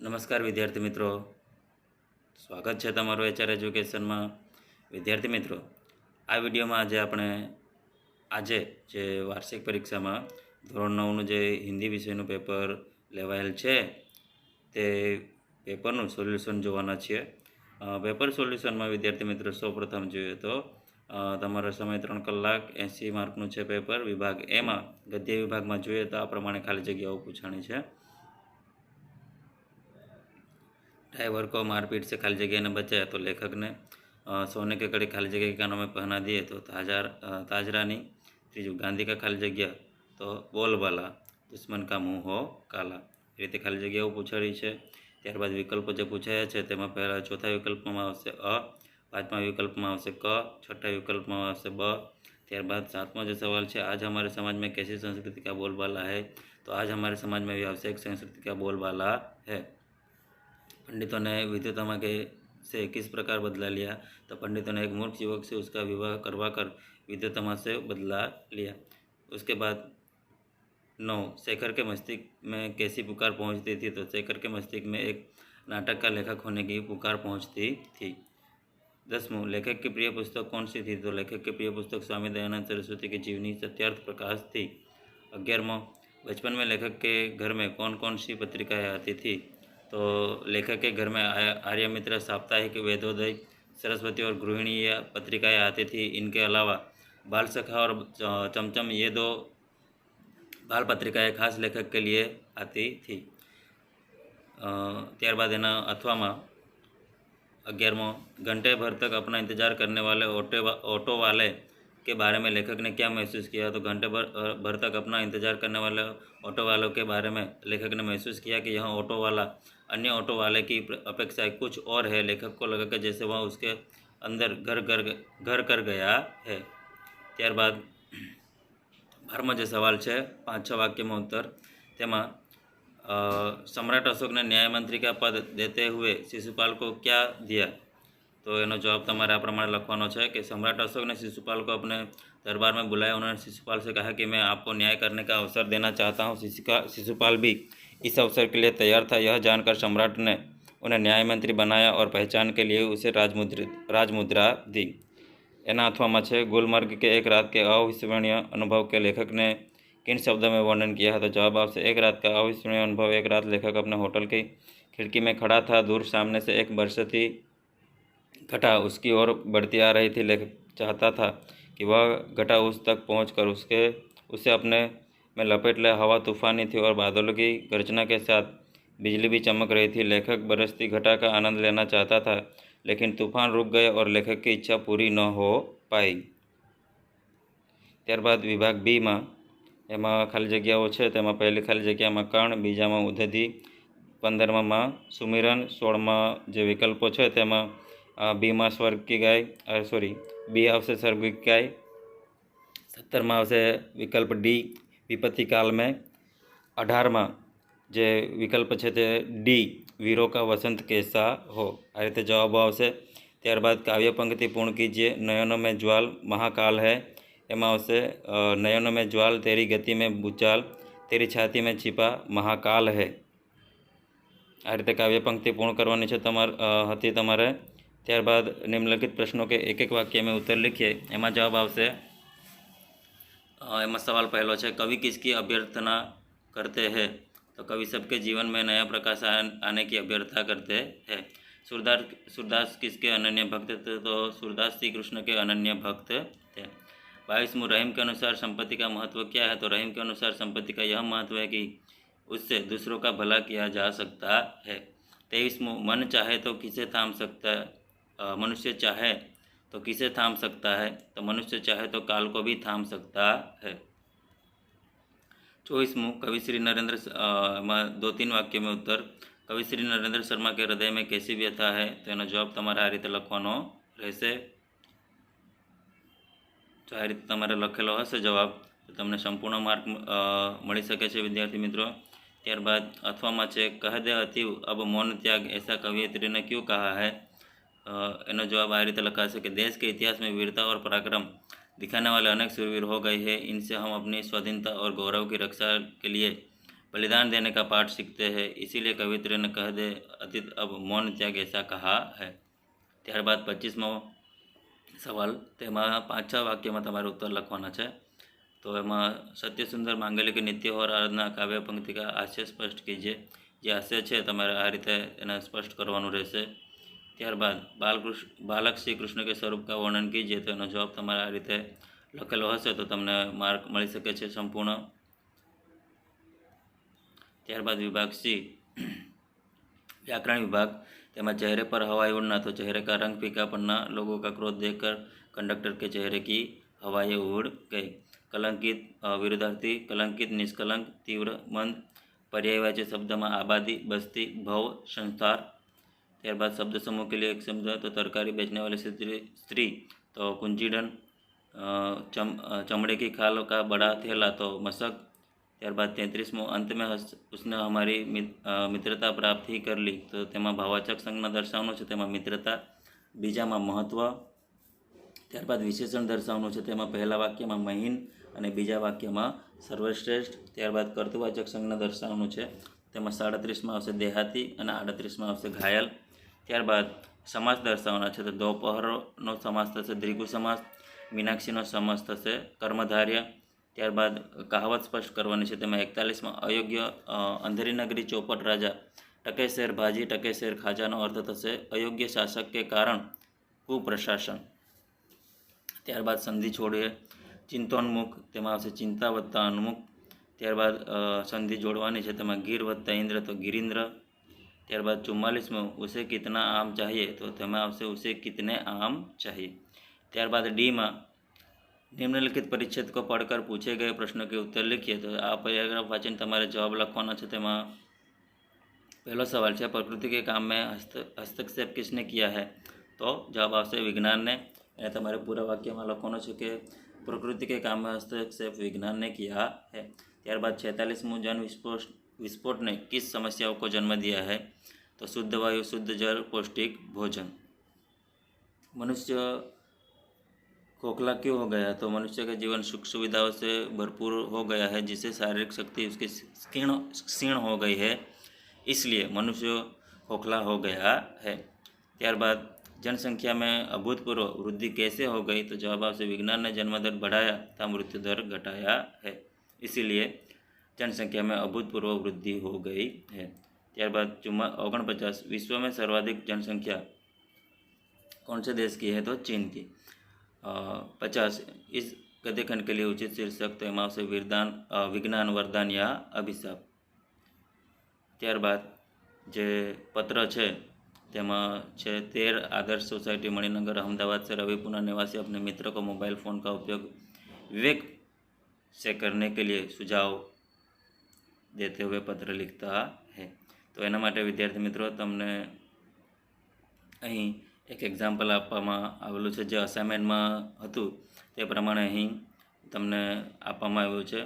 नमस्कार विद्यार्थी मित्रों, स्वागत है तमारो एचआर एज्युकेशन में। विद्यार्थी मित्रों, आ विडियो में आज जे वार्षिक परीक्षा में धोरण 9 जे हिंदी विषय पेपर लेवायेल छे ते पेपरनु सोल्यूशन जोवाना छे। पेपर सोल्यूशन में विद्यार्थी मित्रों सौप्रथम जोईए तो तमारो समय 3 कलाक 80 मार्कनु छे पेपर। विभाग ए में गद्य विभाग में जोईए तो आ प्रमाणे खाली जग्याओ पूछाणी छे। ड्राइवर को मारपीट से खाली जगह ने बचाया तो लेखक ने सोने के कड़ी खाली जगह के कानों में पहना दिए तो ताजरानी। तीजू गांधी का खाली जगह तो बोलबाला, दुश्मन का मुँह हो काला। रीते खाली जगह पूछाड़ी है। त्यारबाद विकल्पों जो पूछाया है तेमां पहला चौथा विकल्प में आवशे अ, पांचमा विकल्प में आवशे क, छठा विकल्प में आवशे ब। त्यारबाद सातमो जो सवाल है, आज हमारे समाज में कैसी संस्कृति का बोलबाला है, तो आज हमारे समाज में व्यावसायिक संस्कृति का बोलबाला है। पंडितों ने विद्युतमा के से किस प्रकार बदला लिया, तो पंडितों ने एक मूर्ख युवक से उसका विवाह करवाकर विद्युतमा से बदला लिया। उसके बाद 9 शेखर के मस्तिष्क में कैसी पुकार पहुंचती थी, तो शेखर के मस्तिष्क में एक नाटक का लेखक होने की पुकार पहुंचती थी। 10वां लेखक की प्रिय पुस्तक कौन सी थी, तो लेखक की प्रिय पुस्तक स्वामी दयानंद सरस्वती की जीवनी सत्यार्थ प्रकाश थी। 11वां बचपन में लेखक के घर में कौन कौन सी पत्रिकाएँ आती थी, तो लेखक के घर में आर्यमित्र, साप्ताहिक, वेदोदय, सरस्वती और गृहिणी या पत्रिकाएँ आती थी। इनके अलावा बाल सखा और चमचम ये 2 बाल पत्रिकाएँ खास लेखक के लिए आती थी। त्यारबाद एना अथवा में 11वां घंटे भर तक अपना इंतज़ार करने वाले ऑटो वाले के बारे में लेखक ने क्या महसूस किया, तो घंटे भर तक अपना इंतज़ार करने वाले ऑटो वालों के बारे में लेखक ने महसूस किया कि यह ऑटो वाला अन्य ऑटो वाले की अपेक्षा कुछ और है। लेखक को लगा कि जैसे वह उसके अंदर घर कर गया है। त्यारबाद 12मो जो सवाल है 5-6 वाक्य में उत्तर, तेमा सम्राट अशोक ने न्याय मंत्री का पद देते हुए शिशुपाल को क्या दिया, तो एनो जवाब तमारे आ प्रमाणे लखवानो है कि सम्राट अशोक ने शिशुपाल को अपने दरबार में बुलाया। उन्होंने शिशुपाल से कहा कि मैं आपको न्याय करने का अवसर देना चाहता हूँ। शिशुपाल भी इस अवसर के लिए तैयार था। यह जानकर सम्राट ने उन्हें न्याय मंत्री बनाया और पहचान के लिए उसे राजमुद्रा दी। एना अथवा में है गुलमर्ग के एक रात के अविस्मरणीय अनुभव के लेखक ने किन शब्दों में वर्णन किया है, तो जवाब आपसे एक रात का अविस्मरणीय अनुभव। एक रात लेखक अपने होटल की खिड़की में खड़ा था। दूर सामने से एक बरसती घटा उसकी ओर बढ़ती आ रही थी। लेखक चाहता था कि वह घटा उस तक पहुंचकर उसे अपने में लपेट ले। हवा तूफानी थी और बादलों की गर्जना के साथ बिजली भी चमक रही थी। लेखक बरसती घटा का आनंद लेना चाहता था, लेकिन तूफान रुक गए और लेखक की इच्छा पूरी न हो पाई। त्यारबाद विभाग बी में एमां खाली जग्याओ छे, तेमां पहली खाली जग्या में कर्ण, बीजा में उदधि, 15मा में सुमिरन, 16मा जे विकल्पों है तेमां बी में स्वर्ग की गाय बी आवशे स्वर्ग की गाय। 17मा आवशे विकल्प डी विपत्ति काल में। 18मा जे विकल्प है ते डी वीरों का वसंत कैसा हो। आ रीते जवाब आवशे। त्यारबाद काव्य पंक्ति पूर्ण कीजिए। नयनों में ज्वाल महाकाल है, एमां आवशे नयनों में ज्वाल, तेरी गति में भूचाल, तेरी छाती में छिपा महाकाल है। आ रीते काव्य पंक्ति पूर्ण करवानी है हती तमारे। त्यारबाद निम्नलिखित प्रश्नों के एक वाक्य में उत्तर लिखिए। एमां जवाब आवशे। एमां सवाल पहलो है, कवि किसकी अभ्यर्थना करते हैं, तो कवि सबके जीवन में नया प्रकाश आने की अभ्यर्थना करते हैं। सूरदास किसके अनन्य भक्त थे, तो सूरदास श्री कृष्ण के अनन्य भक्त थे। 22वां रहीम के अनुसार संपत्ति का महत्व क्या है, तो रहीम के अनुसार संपत्ति का यह महत्व है कि उससे दूसरों का भला किया जा सकता है। 23वां मन चाहे तो किसे थाम सकता है, मनुष्य चाहे तो किसे थाम सकता है, तो मनुष्य चाहे तो काल को भी थाम सकता है। 24वां कवि श्री नरेंद्र 2-3 वाक्य में उत्तर, कवि श्री नरेंद्र शर्मा के हृदय में कैसी व्यथा है, तो एनो जवाब तमारे आ रीते लखवानो रहेशे। तो आ रीते तमारे लखेलो हशे जवाब तो तमने संपूर्ण मार्क मळी शके छे विद्यार्थी मित्रों। त्यारबाद अथवा में है, कह दे अतीव अब मौन त्याग ऐसा कवियत्री ने क्यों कहा है, एनो जवाब आ रीते लखाशे कि देश के इतिहास में वीरता और पराक्रम दिखाने वाले अनेक शूरवीर हो गए हैं। इनसे हम अपनी स्वाधीनता और गौरव की रक्षा के लिए बलिदान देने का पाठ सीखते हैं, इसीलिए कवित्र ने कह दे अतीत अब मौन त्याग ऐसा कहा है। ત્યારબાદ 25મો સવાલ, તેમાં 5-6 વાક્યમાં તમારે ઉત્તર લખવાના છે। તો એમાં સત્યસુંદર માંગલિક નિત્ય और आराधना काव्य पंक्ति का आशय स्पष्ट कीजिए। જે આશય છે તમારે આ રીતે એને સ્પષ્ટ કરવાનું રહેશે। ત્યારબાદ બાલક શ્રી કૃષ્ણ કે સ્વરૂપ કા વર્ણન કીजिए, તો એનો જવાબ તમારે આ રીતે લખેલો હશે તો તમને માર્ક મળી શકે છે સંપૂર્ણ। ત્યારબાદ વિભાગ સી व्याकरण विभाग, तेमा चेहरे पर हवाएं उड़ना, तो चेहरे का रंग फीका पड़ना, लोगों का क्रोध देखकर कंडक्टर के चेहरे की हवाएं उड़ गई। कलंकित विरुद्धार्थी, कलंकित निष्कलंक, तीव्र मंद। पर्यायवाची शब्द में आबादी, बस्ती, भव, संस्थार। ત્યારબાદ शब्द समूह के लिए एक शब्द, तो तरकारी बेचने वाली स्त्री तो कुंजीडन। चमड़े की खाल का बड़ा थैला तो मशक। ત્યારબાદ 33મો, अंत में उसने हमारी मित्रता प्राप्त ही कर ली, तो तेमा भाववाचक संज्ञा दर्शावવાનું છે, તેમાં મિત્રતા। બીજામાં મહત્વ। ત્યારબાદ વિશેષણ દર્શાવવાનું છે, તેમાં પહેલા વાક્યમાં મહીન અને બીજા વાક્યમાં સર્વશ્રેષ્ઠ। ત્યારબાદ કર્તૃવાચક સંજ્ઞા દર્શાવવાનું છે, તેમાં 37માં આવશે દેહાતી અને 38માં આવશે ઘાયલ। ત્યારબાદ સમાસ દર્શાવવાના છે, તો દોપહરનો સમાસ થશે દ્વિગુ સમાસ, મીનાક્ષીનો સમાસ થશે કર્મધાર્ય। ત્યારબાદ કહાવત સ્પષ્ટ કરવાની છે, તેમાં 41માં અયોગ્ય અંધેરી નગરી ચોપટ રાજા, ટકે શેર ભાજી ટકે શેર ખાજાનો અર્થ થશે અયોગ્ય શાસક કે કારણ કુપ્રશાસન। ત્યારબાદ સંધિ છોડીએ, ચિંતોન્મુખ, તેમાં આવશે ચિંતા વત્તા ઉન્મુખ। ત્યારબાદ સંધિ જોડવાની છે, તેમાં ગીર વત્તા ઇન્દ્ર તો ગિરિન્દ્ર। ત્યારબાદ 44મું, ઉસે કિતના આમ ચાહીએ, તો તેમાં આવશે ઉસે કિતને આમ चाहिए। ત્યારબાદ ડીમાં निम्नलिखित परिच्छेद को पढ़कर पूछे गए प्रश्न के उत्तर लिखिए, तो आ पैराग्राफ वाचन तमारे जवाब लखवाना है। तेमा पहलो सवाल है, प्रकृति के काम में हस्तक्षेप किसने किया है, तो जवाब आवशे विज्ञान ने। तमारे पूरा वाक्य में लखवानुं छे कि प्रकृति के काम में हस्तक्षेप विज्ञान ने किया है। त्यारबाद 46मું, जन विस्फोट ने किस समस्याओं को जन्म दिया है, तो शुद्ध वायु, शुद्ध जल, पौष्टिक भोजन। मनुष्य खोखला क्यों हो गया, तो मनुष्य का जीवन सुख सुविधाओं से भरपूर हो गया है, जिससे शारीरिक शक्ति उसकी क्षीण हो गई है, इसलिए मनुष्य खोखला हो गया है। त्यारबाद जनसंख्या में अभूतपूर्व वृद्धि कैसे हो गई, तो जवाब आपसे विज्ञान ने जन्मदर बढ़ाया तथा मृत्यु दर घटाया है, इसीलिए जनसंख्या में अभूतपूर्व वृद्धि हो गई है। त्यारबाद 49, विश्व में सर्वाधिक जनसंख्या कौन से देश की है, तो चीन की। 50, इस गद्यखंड के लिए उचित शीर्षक, तो एम आवशे विज्ञान वरदान या अभिशाप। त्यारबाद जे पत्र है तेमा छे 13 आदर्श सोसायटी मणिनगर अहमदाबाद से रविपुरा निवासी अपने मित्र को मोबाइल फ़ोन का उपयोग विवेक से करने के लिए सुझाव देते हुए पत्र लिखता है। तो एना माटे विद्यार्थी मित्रों तमने अहीं एक एक्जाम्पल आपवामां आवेलुं छे, जे असाइनमेंटमां हतुं ते प्रमाणे अहीं तमने आपवामां आव्युं छे।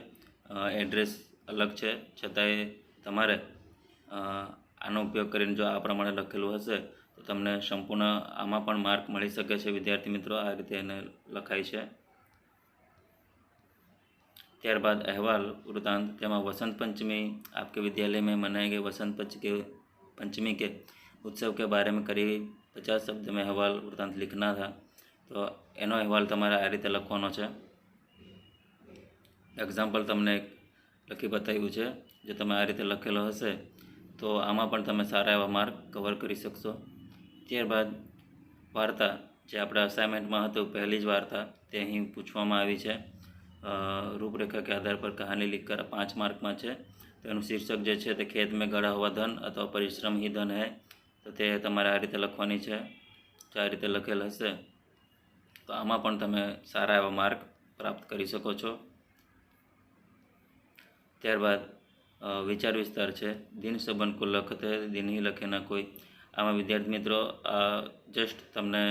एड्रेस अलग छे छतांय तमारे आनो उपयोग करीने जो आ प्रमाणे लखेलुं हशे तो तमने संपूर्ण आमां पण मार्क मळी शके छे। विद्यार्थी मित्रों आ रीते एने लखाय छे। त्यारबाद अहवाल वृत्तांत, तेमां वसंत पंचमी आपके विद्यालय में मनाए गए वसंत पंचमी के उत्सव के बारे में करीब 50 शब्द में अहवाल वृत्तांत लिखना था। तो एनो अहवाल तमारे आ रीते लखवानो छे। एक्जाम्पल तमने लखी बताव्युं छे, जो तमे आ रीते लखेलो हशे तो आमां पण तमे सारा एवा मार्क कवर करी शकशो। त्यारबाद वार्ता, जे आपणे असाइनमेंटमां हतुं पहली ज वार्ता ते अहीं पूछवामां आवी छे। रूपरेखा के आधार पर कहानी लिखकर 5 मार्क में है। तो एनु शीर्षक जे छे ते खेत में गड़ा हुआ धन अथवा परिश्रम ही धन है, तो ते तमारे आ रीते लखवानी छे। जो आ रीते लखेल हशे तो आमां पण तमे सारा एवा मार्क प्राप्त करी शको छो। त्यारबाद विचार विस्तार है, दिन संबंध को लखते दिन ही लखे ना कोई। आमां विद्यार्थी मित्रों जस्ट तमने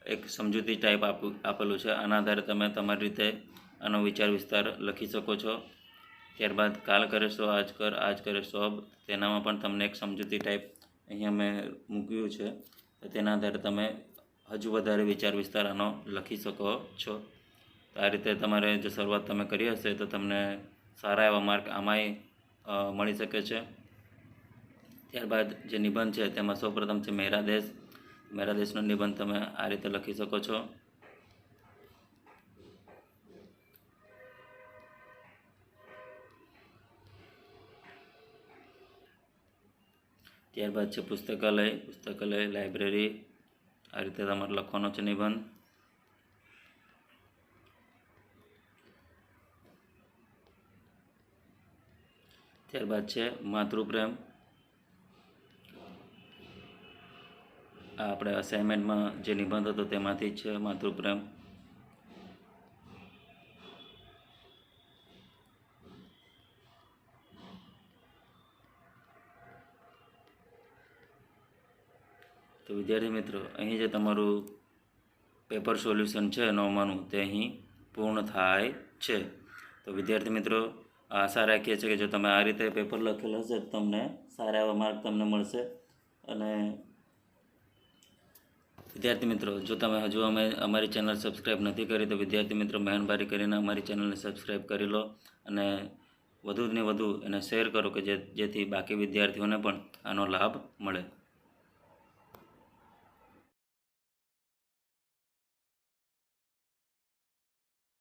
एक समझूती टाइप आपेलू है, आना आधारे तमे तमारी रीते आनो विचार विस्तार लखी शको छो। त्यारबाद काल करे सो आज करे सो अब, तेनामां पण तमने एक समझूती टाइप अहीं अमे मूक्युं छे, तो तेना आधारे तमे हजू वधारे विचार विस्तार आनो लखी शको छो। तो आ रीते तमारे जो शरूआत तमे करी हशे तो तमने सारा एवा मार्क आमांय મળી શકે છે। ત્યારબાદ જે નિબંધ છે તેમાં સૌપ્રથમ છે મેરા દેશ। મેરા દેશનો નિબંધ તમે આ રીતે લખી શકો છો। ત્યારબાદ છે પુસ્તકાલય। પુસ્તકાલય લાઇબ્રેરી, આ રીતે તમારે લખવાનો છે નિબંધ। ત્યારબાદ છે માતૃપ્રેમ। આ આપણે અસાઇનમેન્ટમાં જે નિબંધ હતો તેમાંથી જ છે માતૃપ્રેમ। તો વિદ્યાર્થી મિત્રો, અહીં જે તમારું પેપર સોલ્યુશન છે 9માનું તે અહીં પૂર્ણ થાય છે। તો વિદ્યાર્થી મિત્રો, આશા રાખીએ છીએ કે જો તમે આ રીતે પેપર લખેલું હશે તો તમને સારા એવા માર્ક તમને મળશે। અને વિદ્યાર્થી મિત્રો, જો તમે હજુ અમારી ચેનલ સબસ્ક્રાઈબ નથી કરી તો વિદ્યાર્થી મિત્રો મહેરબાની કરીને અમારી ચેનલને સબસ્ક્રાઈબ કરી લો અને વધુને વધુ એને શેર કરો કે જેથી બાકી વિદ્યાર્થીઓને પણ આનો લાભ મળે।